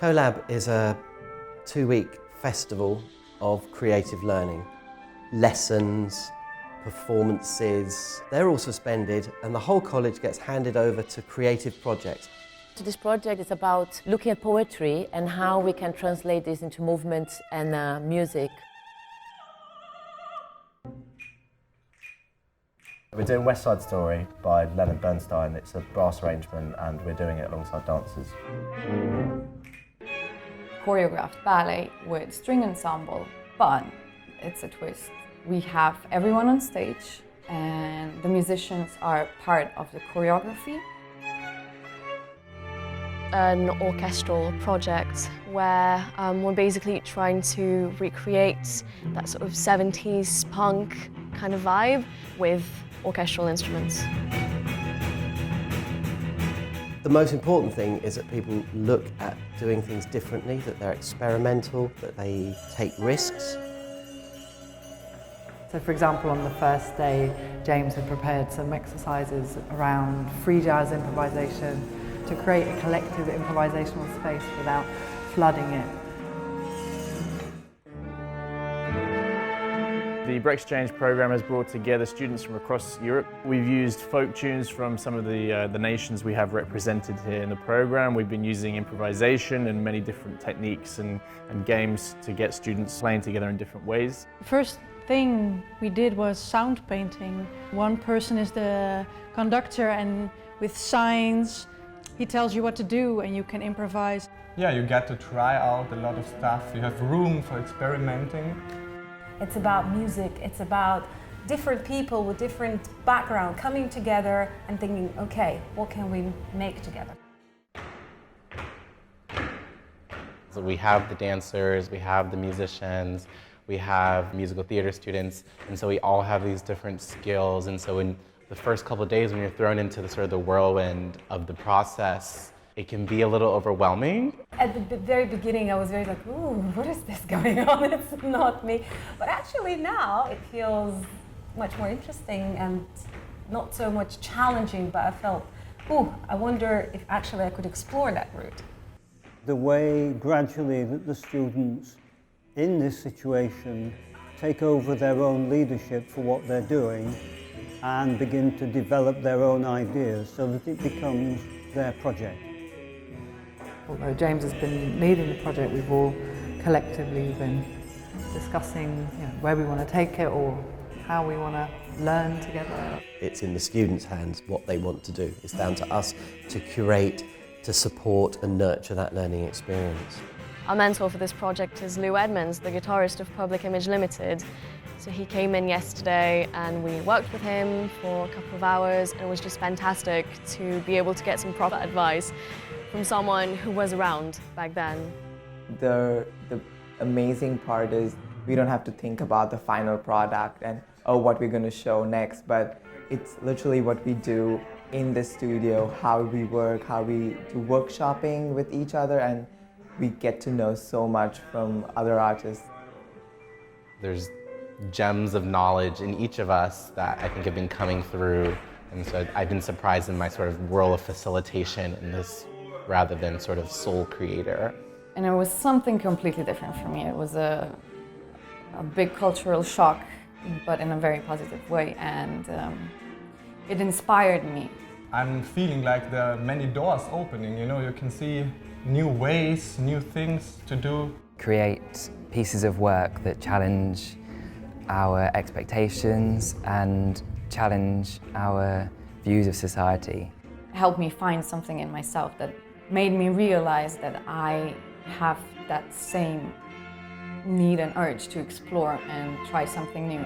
CoLab is a 2-week festival of creative learning. Lessons, performances, they're all suspended and the whole college gets handed over to creative projects. This project is about looking at poetry and how we can translate this into movement and music. We're doing West Side Story by Leonard Bernstein. It's a brass arrangement and we're doing it alongside dancers. Choreographed ballet with string ensemble, but it's a twist. We have everyone on stage and the musicians are part of the choreography. An orchestral project where we're basically trying to recreate that sort of 70s punk kind of vibe with orchestral instruments. The most important thing is that people look at doing things differently, that they're experimental, that they take risks. So for example, on the first day, James had prepared some exercises around free jazz improvisation to create a collective improvisational space without flooding it. The BREXCHANGE program has brought together students from across Europe. We've used folk tunes from some of the nations we have represented here in the program. We've been using improvisation and many different techniques and games to get students playing together in different ways. First thing we did was sound painting. One person is the conductor and with signs he tells you what to do and you can improvise. Yeah, you get to try out a lot of stuff. You have room for experimenting. It's about music, it's about different people with different background coming together and thinking, okay, what can we make together? So we have the dancers, we have the musicians, we have musical theater students, and so we all have these different skills. And so in the first couple of days when you're thrown into the sort of the whirlwind of the process, it can be a little overwhelming. At the very beginning I was very like, ooh, what is this going on? It's not me. But actually now it feels much more interesting and not so much challenging, but I felt, ooh, I wonder if actually I could explore that route. The way gradually that the students in this situation take over their own leadership for what they're doing and begin to develop their own ideas so that it becomes their project. Although James has been leading the project, we've all collectively been discussing where we want to take it or how we want to learn together. It's in the students' hands what they want to do. It's down to us to curate, to support and nurture that learning experience. Our mentor for this project is Lou Edmonds, the guitarist of Public Image Limited. So he came in yesterday and we worked with him for a couple of hours and it was just fantastic to be able to get some proper advice from someone who was around back then. The amazing part is we don't have to think about the final product and what we're going to show next, but it's literally what we do in the studio, how we work, how we do workshopping with each other, and we get to know so much from other artists. There's gems of knowledge in each of us that I think have been coming through, and so I've been surprised in my sort of role of facilitation in this rather than sort of sole creator. And it was something completely different for me. It was a big cultural shock, but in a very positive way, and it inspired me. I'm feeling like there are many doors opening, you can see new ways, new things to do. Create pieces of work that challenge our expectations and challenge our views of society. It helped me find something in myself that made me realize that I have that same need and urge to explore and try something new.